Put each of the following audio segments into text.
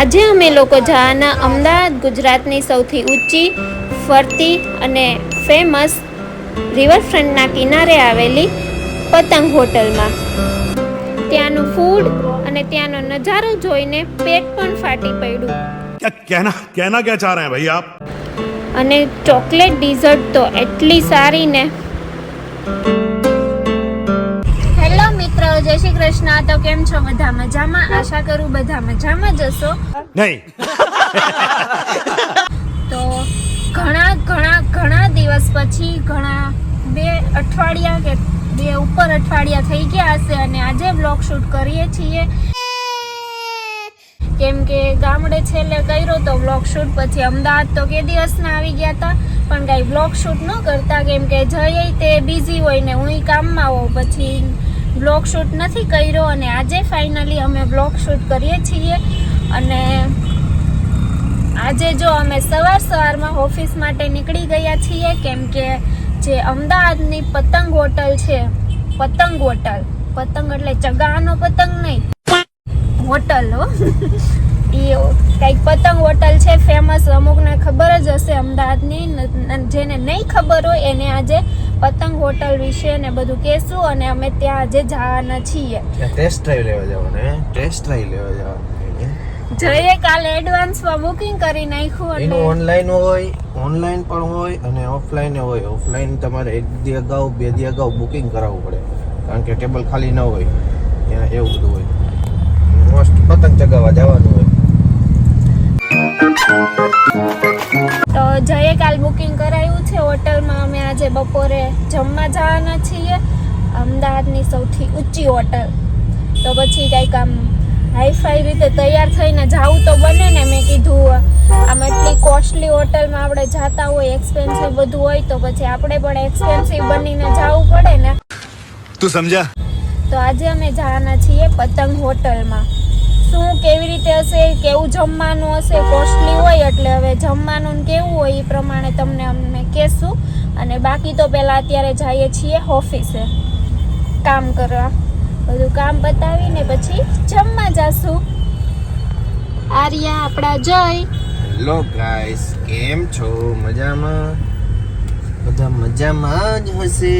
આજે અમે લોકો જવાના અમદાવાદ ગુજરાતની સૌથી ઊંચી ફરતી અને ફેમસ રિવરફ્રન્ટના કિનારે આવેલી પતંગ હોટલમાં. ત્યાંનું ફૂડ અને ત્યાંનો નજારો જોઈને પેટ પણ ફાટી પડ્યું. कहना क्या चाह रहे हैं भाई आप? અને ચોકલેટ ડીઝર્ટ તો એટલી સારી ને. હેલો મિત્રો, જય શ્રી કૃષ્ણ. તો કેમ છો? બધા મજામાં? આશા કરું બધા મજામાં જ હશો. नहीं. તો ઘણા દિવસ પછી ઘણા 2 અઠવાડિયા કે 2 ઉપર અઠવાડિયા થઈ ગયા હશે અને આજે બ્લોગ શૂટ કરીએ છીએ. કેમ કે ગામડે છેલ્લે કર્યો તો બ્લોગ શૂટ, પછી અમદાવાદ તો કે દિવસના આવી ગયા હતા, પણ કાંઈ બ્લોગ શૂટ ન કરતા કેમ કે જઈએ તે બિઝી હોય ને હું કામમાં હોઉં, પછી બ્લોગ શૂટ નથી કર્યો. અને આજે ફાઇનલી અમે બ્લોગ શૂટ કરીએ છીએ. અને આજે જો અમે સવારમાં ઓફિસ માટે નીકળી ગયા છીએ કેમ કે જે અમદાવાદની પતંગ હોટલ છે, પતંગ હોટલ, પતંગ એટલે ચગાનો પતંગ નહીં, હોટલ હો એ કંઈક પતંગ હોટલ છે ફેમસ, અમુકને ખબર જ હશે અમદાવાદની, જેને નહીં ખબર હોય એને આજે પતંગ હોટલ વિશે ને બધું કહેશું. અને અમે ત્યાં આજે જવાના છીએ. ટેસ્ટ ડ્રાઈવ લેવા જવાનું, ટેસ્ટ ડ્રાઈવ લેવા જવાનું. જઈએ કાલે એડવાન્સમાં બુકિંગ કરી નાખ્યું. એનું ઓનલાઈન હોય, ઓનલાઈન પણ હોય અને ઓફલાઈન હોય. ઓફલાઈન તમારે 1 દી અગાઉ 2 દી અગાઉ બુકિંગ કરાવવું પડે, કારણ કે ટેબલ ખાલી ન હોય ત્યાં, એવું બધું હોય. મોસ્ટ પતંગ ચગાવવા જવાનું હોય. તો જઈએ કાલ બુકિંગ કરાયું છે હોટલમાં. અમે આજે બપોરે જમવા જવાના છીએ અમદાવાદની સૌથી ઊંચી હોટલ. તો પછી કંઈક આમ હાઈફાઈ રીતે તૈયાર થઈને જવું તો બને ને. મેં કીધું આમ એટલી કોસ્ટલી હોટલમાં આપણે જતા હોય, એક્સપેન્સિવ બધું હોય, તો પછી આપણે પણ એક્સપેન્સિવ બનીને જવું પડે ને. तू समझा? તો આજે અમે જવાના છીએ પતંગ હોટલમાં. શું કેવી રીતે હશે, કેવું જમવાનું હશે, કોસ્ટલી હોય એટલે હવે જમવાનું કેવું હોય એ પ્રમાણે તમને અમે કહેશું. અને બાકી તો પહેલાં અત્યારે જઈએ છીએ ઓફિસે કામ કરવા. બધું કામ પતાવીને પછી જમવા જાશું. આર્યા આપણા જય. હેલો ગાઈસ, કેમ છો? મજામાં? બધા મજામાં જ હશે.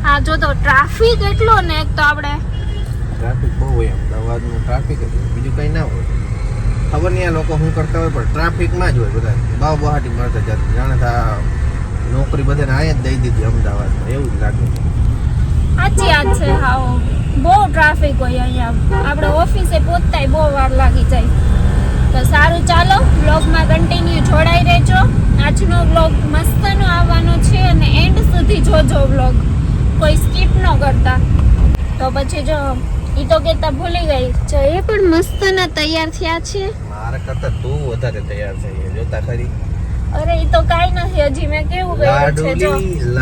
આ જો તો ટ્રાફિક એટલો ને, એક તો આપણે ટ્રાફિક બહુ હોય અમદાવાદનું. ટ્રાફિક જ હોય, બીજું કંઈ ના હોય. ખબર નહીં આ લોકો શું કરતા હોય, પણ ટ્રાફિકમાં જ હોય બધા. બહાટી મારતા જતા, જાણે આ નોકરી બધાને અહીંયા જ દઈ દીધી અમદાવાદમાં, એવું જ લાગે. સાચી વાત છે. હા, બહુ ટ્રાફિક હોય અહીંયા. આપણે ઓફિસે પહોંચતાય બહુ વાર લાગી જાય. તો સારું, ચાલો બ્લોગમાં કન્ટિન્યુ જોડાઈ રહેજો. આજનો બ્લોગ મસ્તનો આવવાનો છે અને એન્ડ સુધી જોજો બ્લોગ, કોઈ સ્કીપ ન કરતા. તો પછી જો ઈ તો કેતા ભૂલી ગઈ છે, એ પણ મસ્તના તૈયાર થયા છે. મારા કરતા તું વધારે તૈયાર થઈ છે, જોતા ખરી. અરે ઈ તો કાઈ નથી, હજી મેં કેવું કર્યું છે જો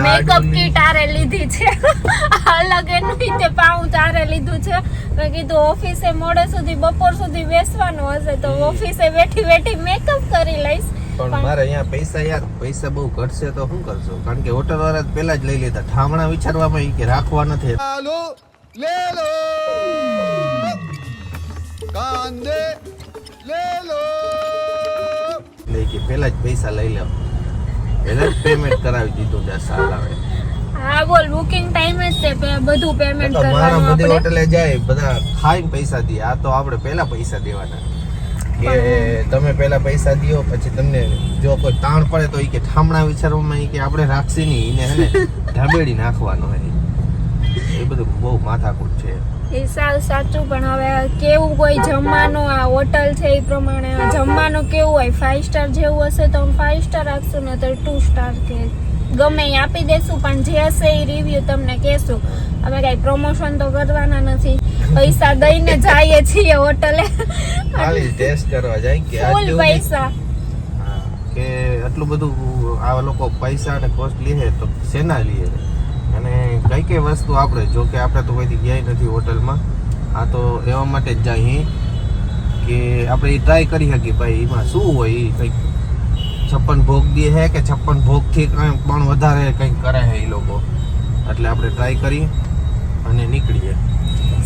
મેકઅપ કીટ આરે લીધી છે. અલગ એનું રીતે પાઉં તારે લીધું છે. મેં કીધું ઓફિસે મોડે સુધી બપોર સુધી બેસવાનું હશે તો ઓફિસે બેઠી મેકઅપ કરી લઈશ. પણ મારે અહીંયા પૈસા બહુ ઘટશે તો શું કરશો? કારણ કે હોટલ વાળા પેલા જ લઈ લેતા. ઠામણા વિચારવામાં ઈ કે રાખવા નથી. ले लो कांदे ले लो, એટલે કે પેલા જ પૈસા લઈ લો, પેલા જ પેમેન્ટ કરાવી દીધું. 10 સાલ આવે. હા બોલ, બુકિંગ ટાઈમ જ છે બધું પેમેન્ટ તો મારા કરવાનું બધી આપણે. હોટલે જાય બધા ખાઈને પૈસા દે. આ તો આપણે પેલા પૈસા દેવાના કે તમે પેલા પૈસા દો, પછી તમને જો કોઈ તાણ પડે તો ઈ કે ઠામણા વિચારવામાં ઈ કે આપણે રાખશી નહીં, એને હે ને ઢાબેડી નાખવાનો હોય. એ બધું બહુ માથાકૂટ છે. એ સાચું. પણ હવે કેવું કોઈ જમવાનું, આ હોટલ છે એ પ્રમાણે જમવાનું કેવું હોય, 5 સ્ટાર જેવું હશે તો 5 સ્ટાર આપશું, ને તો 2 સ્ટાર કે ગમે એ આપી દેશું. પણ જે હશે એ રિવ્યુ તમને કહેશું. અમે કઈ પ્રમોશન તો કરવાના નથી, પૈસા દઈને જઈએ છીએ હોટલે, ખાલી ટેસ્ટ કરવા જાય કે ફૂલ પૈસા. કે આટલું બધું આ લોકો પૈસા અને કોસ્ટ લે તો શેના લે? અને કઈ વસ્તુ આપણે, જો કે આપણે તો કોઈથી ગયા નથી હોટલમાં, આ તો એવા માટે જ જાય કે આપણે એ ટ્રાય કરી શકીએ ભાઈ એમાં શું હોય. એ કંઈક 56 ભોગ દે છે કે 56 ભોગથી કંઈ પણ વધારે કંઈક કરે છે એ લોકો. એટલે આપણે ટ્રાય કરીએ અને નીકળીએ.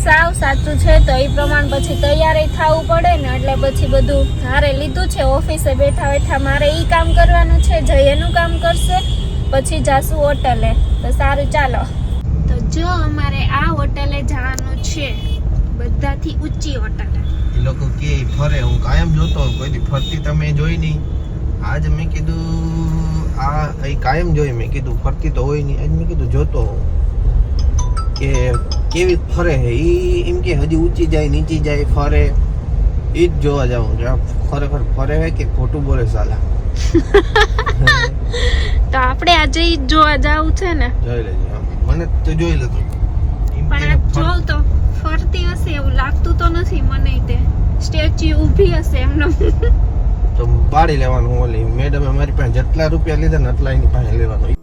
સાવ સાચું છે. તો એ પ્રમાણે પછી તૈયારી થવું પડે ને, એટલે પછી બધું હારે લીધું છે. ઓફિસે બેઠા બેઠા મારે ઈ કામ કરવાનું છે, જય એનું કામ કરશે, પછી જાશું હોટલે. તો સારું ચાલો. તો જો અમારે આ હોટલે જવાનું છે, બધાથી ઊંચી હોટલે. એ લોકો કે ફરે, હું કાયમ જોતો હોઉં, કોઈ દી ફરતી તમે જોઈ નહીં. આજ મેં કીધું આ કાયમ જોઈ, મેં કીધું ફરતી તો હોય નહીં. આજ મેં કીધું જોતો હોઉં કે કેવી ફરે છે. એમ કે હજી ઊંચી જાય નીચી જાય ફરે, એ જ જોવા જાઉં કે આ ખરેખર ફરે છે કે ખોટું બોલે સાલા. તો આપણે આજે ઈ જ જોવા જાવું છે ને. જોઈ લેજે, મને તો જોઈ લેતો. પણ આ જોઉં તો ફરતી હશે એવું લાગતું તો નથી મને. તે સ્ટેચ્યુ ઊભી હશે એમનો. તો પાડી લેવાનું. ઓલી મેડમે મારી પાસે જેટલા રૂપિયા લીધા ને એટલા એની પાસે લેવાનું.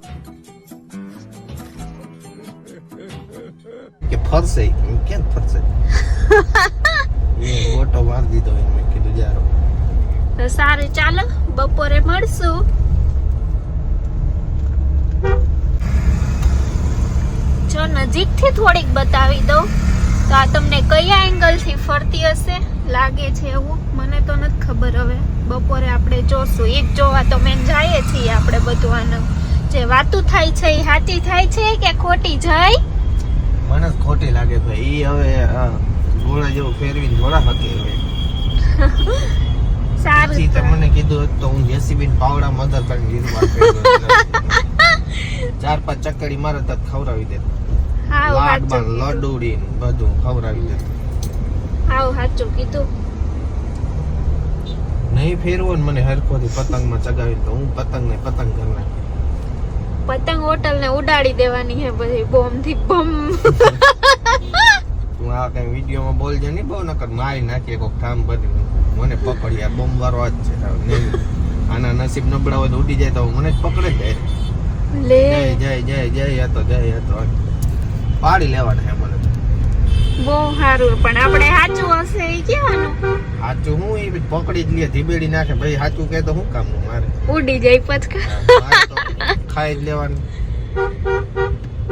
કે ફરશે, કેમ ફરશે? એ ગોટો મારી દીધો. મેં કીધું જારો. તો સારું ચાલો, બપોરે મળશું. જો નજીકથી થોડીક બતાવી દઉં તો આ તમને કયા એંગલ થી ફરતી હશે લાગે છે એવું મને તો નથી ખબર. હવે બપોરે આપણે જોશું. એક જોવા તો મેં જઈએ છીએ આપણે બધું. આનું જે વાતું થાય છે એ સાચી થાય છે કે ખોટી જાય? મને જ ખોટી લાગે ભાઈ. ઈ હવે ઘોડા જેવું ફેરવીને ઘોડા હકે હવે. સારું પછી તમને કીધું હોત તો હું જેસીબી ને પાવડા મદદ કરીને ગીરવા ચાર પાંચ ચકડી મારે તો ખવડાવી દે. લાડમાં લડુડી બધું ખવડાવી દે. હાવ સાચું કીધું. નહીં ફેરવો ને મને હરખોથી પતંગમાં ચગાવી તો હું પતંગ ને પતંગ કરી નાખી. પતંગ હોટલ ને ઉડાડી દેવાની હે બધી બોમ્બ થી બમ. તું આ કઈ વિડીયોમાં બોલજે નહીં બહુ, નકર મારી નાખીએ કોક ઠામ ભરી મને પકડી. આ બોમ્બ વાળો જ છે. આના નસીબ નબળા હોય તો ઉડી જાય તો મને જ પકડે જ જાય. લે જય જય જય જય હતો પાડી લેવાના હે મને. બહુ સારું. પણ આપણે સાચું હશે એ કહેવાનું. સાચું હું એ પકડી જ લે, ધીબેડી નાખે ભાઈ. સાચું કહે તો શું કામનું મારે? ઉડી જાય પચકા. મારે તો ખાઈ જ લેવાનું.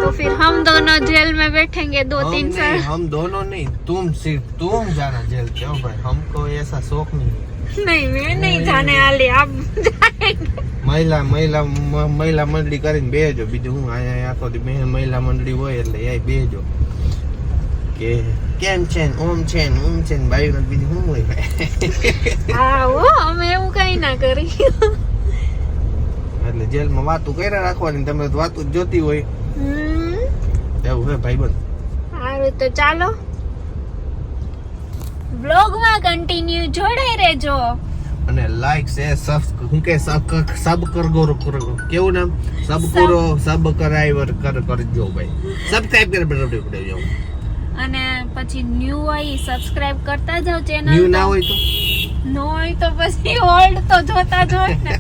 तो फिर हम दोनों जेल में बैठेंगे 2-3 साल. हम दोनों नहीं, तुम सिर्फ तुम जाना जेल क्यों भाई? हमको ऐसा शौक नहीं है. नहीं मैं नहीं जाने वाली. आप जाएंगे. મહિલા મંડળી કરીને બેજો. બીજું હું અહીંયા આખો દી મહિલા મંડળી હોય એટલે એ બેજો કે કેમ છે ને ઓમ છે ને ઓમ છે ને બાયું ને બીજું શું હોય ભાઈ. હા હો, અમે એવું કઈ ના કરી. એટલે જેલમાં વાતું કર્યા રાખવાની. તમે તો વાતું જ જોતી હોય એવું હે ભાઈબંધ. સારું તો ચાલો બ્લોગમાં કન્ટિન્યુ જોડાઈ રહેજો. અને લાઈક શેર હું કે સબ કરો કેવું નામ સબ કરાઈવર કરજો ભાઈ. સબસ્ક્રાઇબ કરી જાવ. અને પછી ન્યુ હોય સબસ્ક્રાઇબ કરતા જાવ ચેનલ. ન્યુ ના હોય તો નો હોય તો પછી ઓલ્ડ તો જોતા જ હોય ને.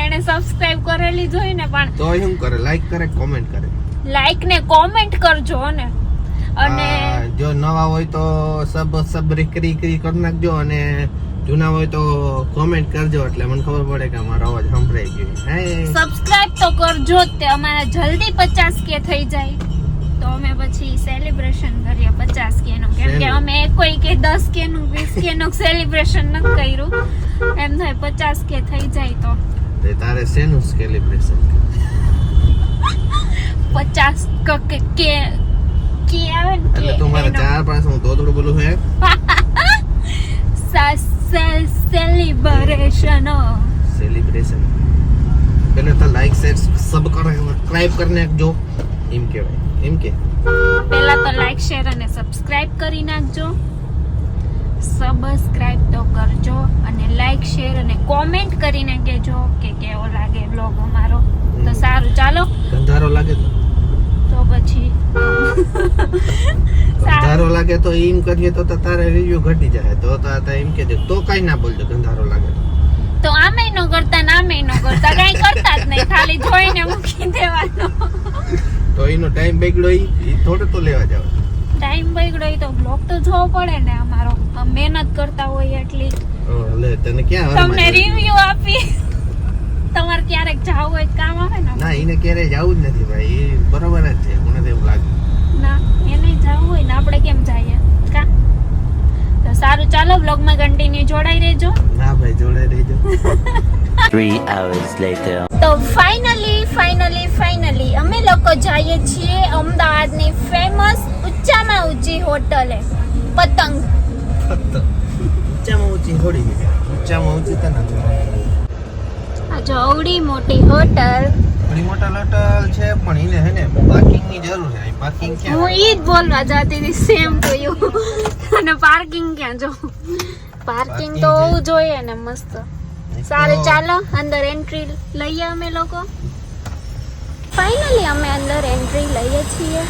એને સબસ્ક્રાઇબ કરેલી જ હોય ને. પણ તો શું કરે? લાઈક કરે, કોમેન્ટ કરે. લાઈક ને કોમેન્ટ કરજો ને. અને જો નવા હોય તો સબ કરી નાખજો. અને જૂના હોય તો કોમેન્ટ કરજો એટલે મને ખબર પડે કે અમારો અવાજ સંભળાઈ ગયો. સબસ્ક્રાઇબ તો કરજો જ. તે અમારા જલ્દી 50K થઈ જાય તો અમે પછી સેલિબ્રેશન કરીએ 50K નું. કેમ કે અમે કોઈ કે 10K નું 20K નું સેલિબ્રેશન ન કર્યું. એમ થાય 50K થઈ જાય તો તારે શેનું સેલિબ્રેશન? 50 કે આવે ને એટલે તું મારા ચાર પાંચ હું થોડું બોલું હે સેલિબ્રેશન. પેલે તો લાઈક શેર સબસ્ક્રાઇબ કરીને નાખજો. એમ કહેવાય. એમ કે પહેલા તો લાઈક શેર અને સબસ્ક્રાઇબ કરી નાખજો. સબસ્ક્રાઇબ તો કરજો અને લાઈક શેર અને કોમેન્ટ કરીને કહેજો કે કેવો લાગે બ્લોગ અમારો. તો સારું ચાલો. ગંધારો લાગે તો પછી ગંધારો લાગે તો એમ કરીએ તો તારે રિવ્યુ ઘટી જાય. તો એમ કે તો કઈ ના બોલજો. ગંધારો લાગે તો આમે નો કરતા નામે નો કરતા કઈ કરતા જ નહીં. ખાલી જોઈને મૂકી દેવાનો. તો એનો ટાઈમ બગડ્યો એ થોડો તો લેવા જાવ. ટાઈમ બગડ્યો તો બ્લોગ તો જોવો પડે ને અમારો. મહેનત કરતા હોય એટલી. લે તને ક્યાં તમને રિવ્યુ આપી. તમારે ક્યારેક જાવ હોય કામ આવે ને. ના એને ક્યારેય જવું જ નથી ભાઈ. એ બરોબર જ છે. મને તો એવું લાગે ના એને જવું હોય ને આપણે કેમ જઈએ કા? તો સારું, ચાલો વ્લોગમાં કન્ટિન્યુ જોડાઈ રહેજો. ના ભાઈ, જોડે રહેજો. 3 hours later. તો ફાઇનલી અમે લોકો જઈએ છીએ અમદાવાદની ફેમસ ઊંચામાં ઊંચી હોટલે પતંગ. ઊંચામાં ઊંચી થોડી, ઊંચામાં ઊંચી તો નથી. આ જો અવડી મોટી હોટલ. ઘણી મોટા હોટલ છે પણ એને હે ને પાર્કિંગની જરૂર છે. પાર્કિંગ ક્યાં? હું ઈ જ બોલવા જતી હતી, સેમ ટુ યુ. અને પાર્કિંગ ક્યાં? જો પાર્કિંગ તો હોવું જોઈએ ને મસ્ત. સારું, ચાલો અંદર એન્ટ્રી લઈએ અમે લોકો. ફાઇનલી અમે અંદર એન્ટ્રી લઈએ છીએ.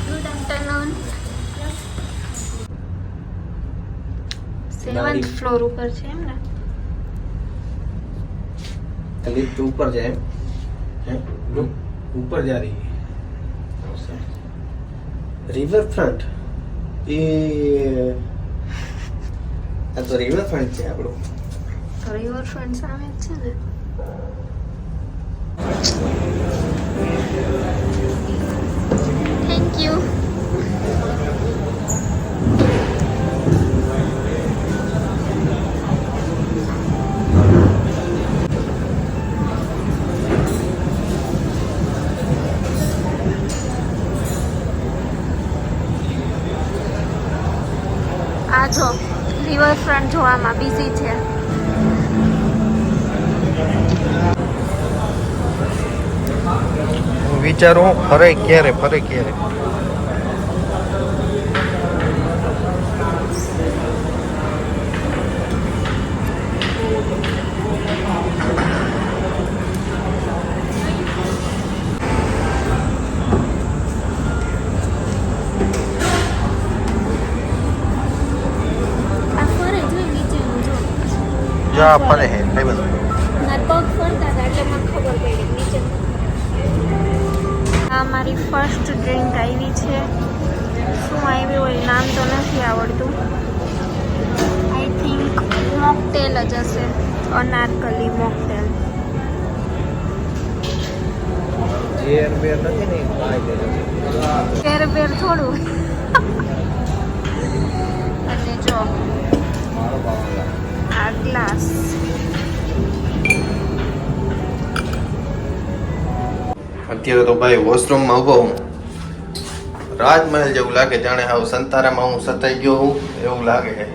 Good afternoon. 7th ફ્લોર ઉપર છે એમ ને? लिफ्ट ऊपर जाए हैं? ऊपर जा रही है. रिवर फ्रंट ये આ તો રિવર ફ્રન્ટ છે આપણો. રિવર ફ્રન્ટ સામે જ છે ને. Thank you. આ જો રિવરફ્રન્ટ જોવામાં બિઝી છે. હું વિચારું ફરે ક્યારે. આ ફરે જોઈ નીચેનું જો. જા ફરે હે કઈ બધું. ના પગ ફરતા હતા એટલે મને ખબર પડી નીચે. આ મારી ફર્સ્ટ ડ્રિંક આવી છે. શું આવ્યું હોય નામ તો નથી આવડતું. આઈ થિંક મોકટેલ જ હશે. અનારકલી મોકટેલ. જેર બેર નથી ને કેર બેર થોડું. અને જો આ ગ્લાસ. અત્યારે તો ભાઈ વોશરૂમમાં ઊભો હું. રાજમહેલ જેવું લાગે, જાણે હાવ સંતારામાં હું સતાઈ ગયો હું એવું લાગે છે.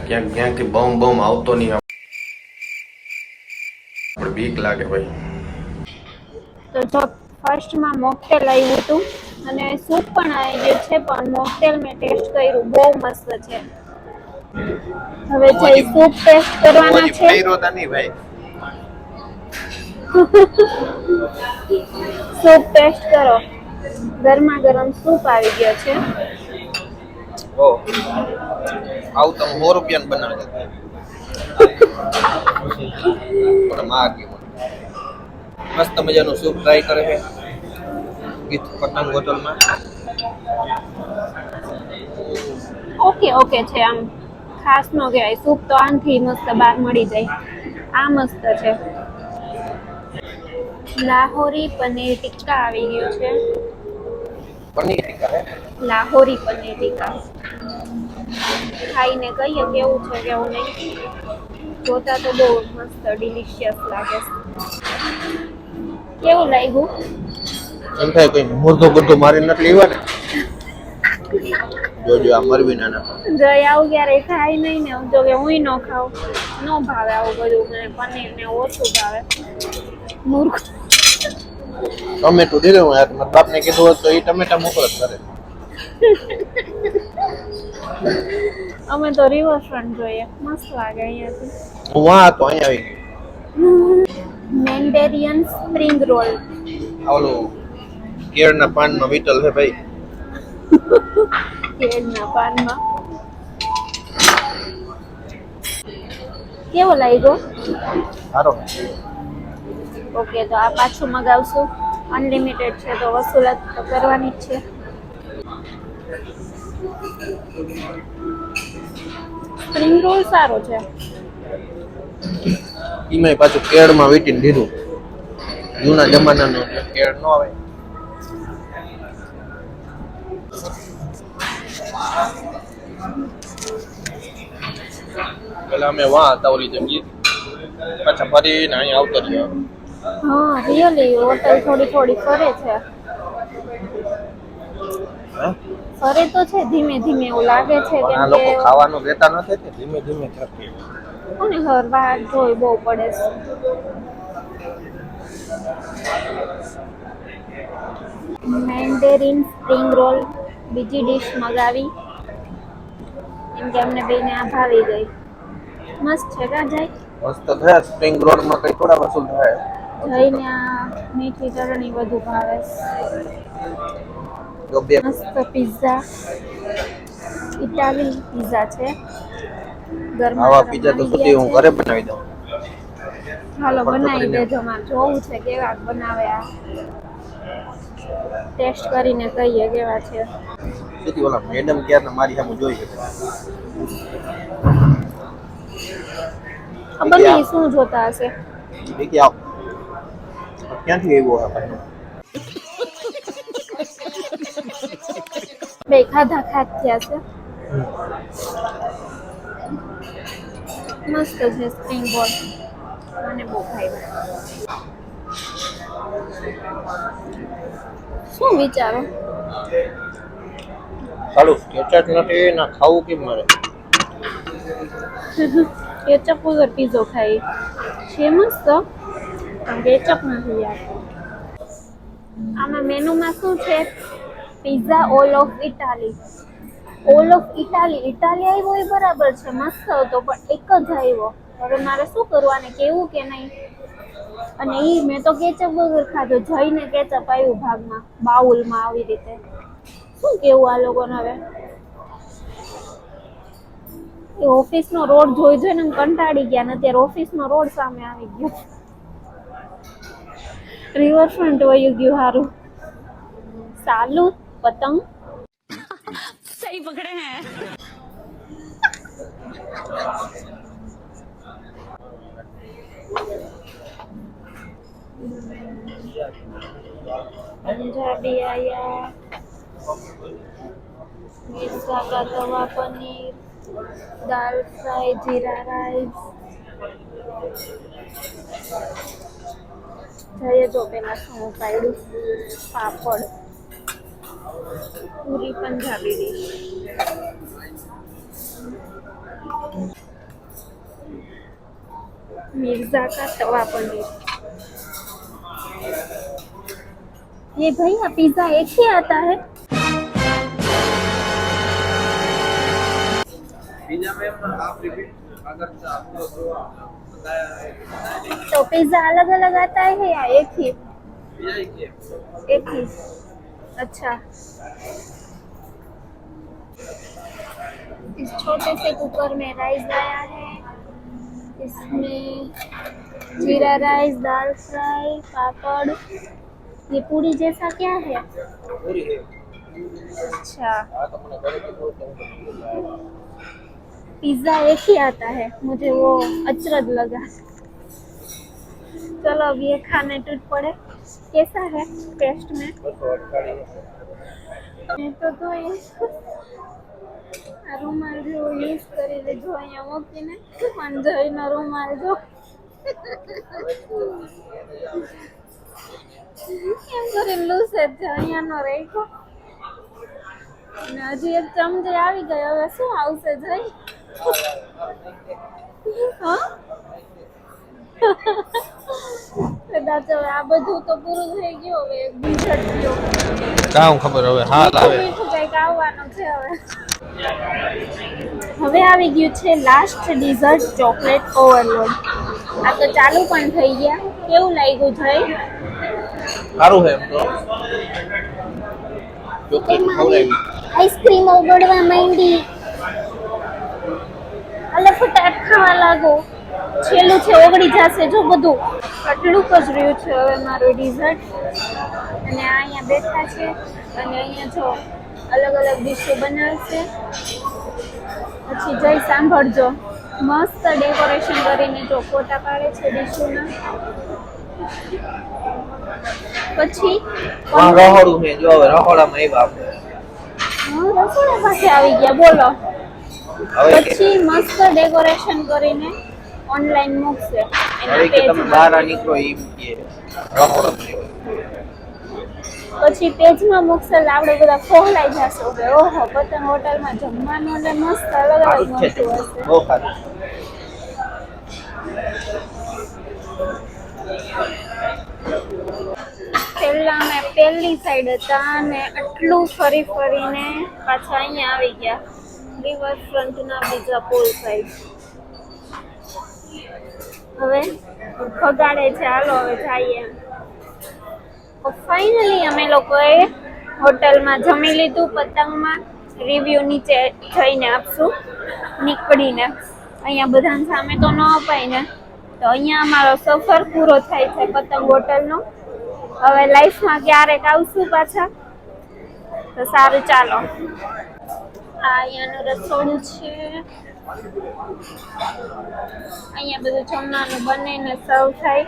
ક્યાંકથી બમ આવતો નહીં. આપણે બીક લાગે ભાઈ. તો જો ફર્સ્ટમાં મોકટેલ આવ્યું હતું અને સૂપ પણ આવી ગયું છે, પણ મોકટેલ મેં ટેસ્ટ કર્યું, બહુ મસ્ત છે. હવે જઈ સૂપ ટેસ્ટ કરવાના છે. ભાઈ સૂપ ટેસ્ટ કરો. ગરમા ગરમ સૂપ આવી ગયો છે. આવું તમે 100 રૂપિયાનું બનાવે છે. મસ્ત મજાનું સૂપ ટ્રાય કરે છે વિથ પતંગ હોટલમાં. ઓકે છે. આમ ખાસ ન કહેવાય. સૂપ તો આનથી મસ્ત બહાર મળી જાય. આ મસ્ત છે. લાહોરી પનીર ટિક્કા આવી ગયું છે. પનીર ટિક્કા હે? લાહોરી પનીર ટિક્કા. ખાઈને કહીએ કેવું છે કેવું નહીં. જોતા તો બહુ મસ્ત ડિલિશિયસ લાગે છે. કેવું લાગ્યું? એમ થાય કોઈ મુર્દો ગુર્દો મારી નથી લેવા ને. જોજો આ મરવી નાના. જઈ આવું ક્યારેય ખાય નહીં ને. જો કે હું ન ખાઉં, ન ભાવે આવું બધું. મને પનીર ને ઓછું ભાવે. મૂર્ખ. ટમેટું દીધું હું યાર. મારા બાપને કીધું હોત તો એ ટમેટા મોકલ જ કરે. અમે તો રિવરફ્રન્ટ જોઈએ, મસ્ત લાગે અહીંયાથી. હું આ તો અહીંયા આવી ગયો. મેન્ડેરિયન સ્પ્રિંગ રોલ. ઓલું કેળના પાનમાં વિટલ છે ભાઈ. કેળના પાનમાં. કેવો લાગ્યો? સારો. ઓકે, તો આ પાછું મગાવશું. અનલિમિટેડ છે તો વસૂલાત તો કરવાની જ છે. સ્પ્રિંગ રોલ સારો છે. ઈમાં પાછું કેળમાં વીટીને દીધું. જૂના જમાનાનો કેળ ન આવે. પેલા અમે વાં હતા ઓલી જગ્યાએ, પાછા ફરીને અહીંયા આવતા રહ્યા. હા રિયલી હોટલ થોડી થોડી ફરે છે. ફરે તો છે ધીમે ધીમે, એવું લાગે છે પણ આ કેમ લોકો કે ખાવાનું દેતા નથી ને, ધીમે ધીમે થશે. કોને ઘર બહાર જોઈ બહુ પડે છે. મેન્ડેરિન સ્પ્રિંગ રોલ બીજી ડીશ મગાવી, કેમ કે અમને બેને આ ભાવી ગઈ. મસ્ત છે કા જાય મસ્ત થયા. સ્પ્રિંગ રોલ માં કઈ થોડા વસૂલ થાય. જઈને આ મીઠી ચટણી વધુ ભાવે છે. જો બે મસ્ત પિઝા, ઇટાલી પિઝા છે. ગરમા આવા ગરમ પીઝા તો આવી સુધી હું ગયા ઘરે બનાવી દઉં. છે. હાલો બનાવી દેજો, મારે જોવું છે કેવા બનાવે આ. ટેસ્ટ કરીને કહીએ કેવા છે. સુધી ઓલા મેડમ ક્યારે મારી સામે જોઈ શકે. ખબર નહીં શું જોતા હશે. કે આવ ક્યાંથી આવ્યો આપણને? બે ખાધા ખાત થયા છે. મસ્ત છે સ્પ્રિંગ રોલ, મને બહુ ભાવ્યા. શું વિચારો? સારું કેચઅપ નથી ના ખાવું કેમ મારે? કેચઅપ વગર પીઝો ખાઈ છે મસ્ત, પણ કેચઅપ નથી યાર. આમાં મેનુમાં શું છે? Pizza all of Italy. All of Italy, Italy આવ્યો એ બરાબર છે, મસ્ત હતો, પણ એક જ આવ્યો. હવે મારે શું કરવું, આને કેવું કે નહીં? અને ઈ મેં તો કેચઅપ વગર ખાધો, જઈને કેચઅપ આવ્યું ભાગમાં, બાઉલમાં આવી રીતે. શું કેવું આ લોકોને હવે? એ ઓફિસનો રોડ જોઈ જોઈને કંટાળી ગયા ને અત્યારે ઓફિસનો રોડ સામે આવી ગયો. રિવરફ્રન્ટ વયું ગયું હારું. સાલું પતંગ सही पकड़े हैं. पंजाबी आया, मिर्चा का तवा पनीर, दाल फ्राई, जीरा राइस. જઈએ જો પેલા શું પાડ્યું, પાપડ, પૂરી પંજાબી ડીશ, मिर्जा का तवा पनीर. ये भैया पिज्जा एक ही आता है? तो पिज्जा अलग अलग आता है या एक ही? एक ही. अच्छा, इस छोटे से कुकर में राइस आया है, इसमें जीरा राइस, दाल फ्राई, पापड़. ये पूरी जैसा क्या है? अच्छा, पिज्जा एक ही आता है, मुझे वो अचरज लगा. चलो अब ये खाने टूट पड़े. कैसा है टेस्ट में? मैं तो ये રૂમાલ જો યુઝ કરી લેજો અહીંયા મૂકીને, પણ જઈનો રૂમાલ જો એમ કરીને લૂસે જ અહીંયાનો રાખ્યો. અને હજી એક ચમચી આવી ગઈ, હવે શું આવશે જઈ? હા કદાચ હવે આ બધું તો પૂરું થઈ ગયું, હવે એક બીજટ ગયો કામ ખબર હવે હાલ આવે. મીઠું કંઈક આવવાનું છે હવે. હવે આવી ગયું છે લાસ્ટ ડિઝર્ટ, ચોકલેટ ઓવરલોડ. આ તો ચાલુ પણ થઈ ગયા. કેવું લાગ્યું જય? સારું છે એમ તો. ચોકલેટ ખવડાવી. આઈસ્ક્રીમ ઓગળવા માંડી. અલે ફટાફટ ખાવા લાગો, છેલ્લું છે ઓગળી જશે જો બધું. આટલું જ રહ્યું છે હવે મારું ડિઝર્ટ. અને આ અહીંયા બેઠા છે અને અહીંયા જો અલગ અલગ ડીશો બનાવશે. પછી જય સાંભળજો, મસ્ત ડેકોરેશન કરીને જો ફોટા પાડે છે ડીશોના. પછી રહોડું છે જો હવે રહોડામાં આવ્યા આપણે. રસોડા પાસે આવી ગયા બોલો. હવે કે પછી મસ્ત ડેકોરેશન કરીને ઓનલાઈન મૂકશે એના હવે કે તમે પેજમાં. બહાર નીકળો એમ કે રહોડામાં આવ્યા. પછી પેજમાં મૂકશે એટલે આપણે બધા ફોહલાઈ જશું કે ઓહો પતંગ હોટલમાં જમવાનું એટલે મસ્ત અલગ અલગ સારું જ છે મળતું હશે. બહુ સારું. પહેલા અમે પહેલી સાઈડ હતા અને આટલું ફરી ફરીને પાછા અહીંયા આવી ગયા રિવરફ્રન્ટના બીજા પોલ સાઈડ. હવે ખગાડે છે હાલો હવે જઈએ. ફાઇનલી અમે લોકોએ હોટલમાં જમી લીધું. પતંગમાં રિવ્યુ નીચે જઈને આપશું નીકળીને. અહીંયા બધાને સામે તો ન અપાય ને, તો અહીંયા અમારો સફર પૂરો થાય છે પતંગ હોટલનો. હવે લાઈફમાં ક્યારેક આવશું પાછા તો સારું ચાલો. આ અહીંયાનું રસોડું છે. અહીંયા બધું જમવાનું બને ને સર્વ થાય.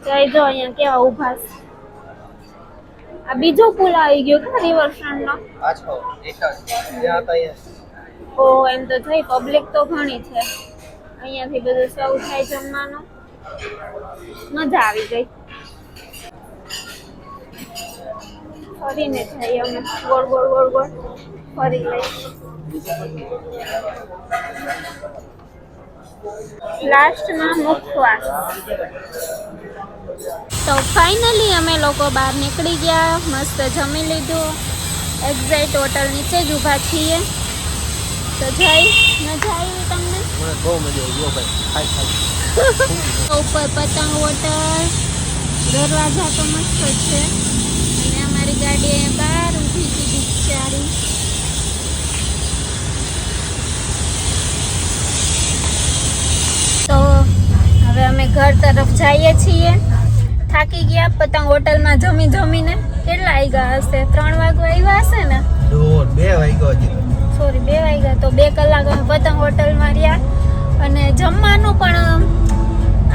જઈ જો અહીંયા કેવા ઊભા છે. આ બીજો પુલ આવી ગયો કે રિવરફ્રન્ટનો. પાછો એક જ ત્યાં હતા અહીંયા. ઓ એમ તો થઈ પબ્લિક તો ઘણી છે. અહીંયાથી બધું સર્વ થાય જમવાનું. મજા આવી ગઈ. ફરીને જઈએ અમે ગોળ ગોળ ગોળ ગોળ ફરી લઈ. લાસ્ટમાં મુખવાસ. તો ફાઇનલી અમે લોકો બહાર નીકળી ગયા. મસ્ત જમી લીધું. એક્ઝેક્ટ હોટલ નીચે જ ઊભા છીએ. તો જઈ મજા આવી તમને? મને બહુ મજા આવી ગયો ભાઈ. ખાઈ ઉપર પતંગ હોટલ. દરવાજા તો મસ્ત જ છે. અને અમારી ગાડી અહીંયા બહાર ઊભી હતી બિચારી. તો હવે અમે ઘર તરફ જઈએ છીએ. થાકી ગયા પતંગ હોટલમાં જમી જમીને. કેટલા વાગ્યા હશે? 3 વાગવા આવ્યા હશે ને? દોઢ 2 વાગ્યા હજી. સોરી 2 વાગ્યા. તો 2 કલાક અમે પતંગ હોટલમાં રહ્યા. અને જમવાનું પણ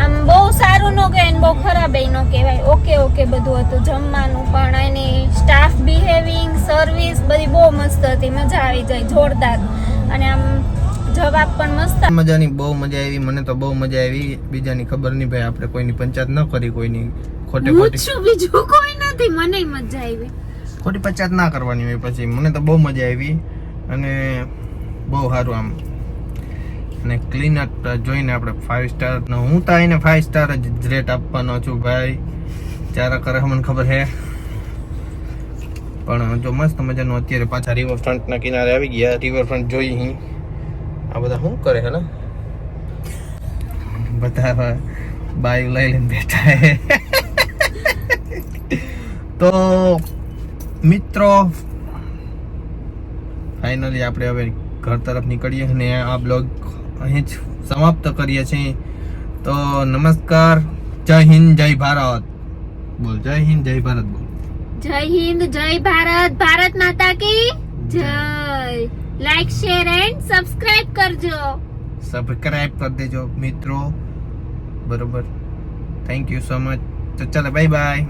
આમ બહુ સારું ન કહેવાય ને બહુ ખરાબ ન કહેવાય. ઓકે ઓકે બધું હતું. જમવાનું પણ એની સ્ટાફ બિહેવિંગ સર્વિસ બધી બહુ મસ્ત હતી. મજા આવી જાય જોરદાર. અને આમ જવાબ પણ મસ્ત. મજાની બહુ મજા આવી. મને તો બહુ મજા આવી. બીજાની ખબર નહીં ભાઈ, આપણે કોઈની પંચાયત ન કરી, કોઈની ખોટે ખોટી પૂછું બીજું કોઈ નથી. મને મજા આવી. ખોટી પંચાયત ના કરવાની હોય. પછી મને તો બહુ મજા આવી અને બહુ સારું આમ. અને ક્લીન જોઈને આપણે 5 સ્ટાર. હું તો એને 5 સ્ટાર જ રેટ આપવાનો છું ભાઈ. ચારા કરે મને ખબર છે, પણ જો મસ્ત મજાનું. અત્યારે પાછા રિવરફ્રન્ટના કિનારે આવી ગયા. રિવરફ્રન્ટ જોઈ અહીં આ બધા શું કરે છે ને, બધા બાઈક લઈ લઈને બેઠા છે. તો મિત્રો ફાઇનલી આપણે હવે ઘર તરફ નીકળીએ અને આ બ્લોગ અહીં જ સમાપ્ત કરીએ છીએ. તો નમસ્કાર. જય હિન્દ જય ભારત બોલ. જય હિન્દ જય ભારત બોલ. જય હિન્દ જય ભારત. ભારત માતા કી જય. લાઈક શેર એન્ડ સબસ્ક્રાઇબ કરજો. સબસ્ક્રાઇબ કરી દેજો મિત્રો. બરોબર. Thank you so much. તો ચાલો બાય બાય.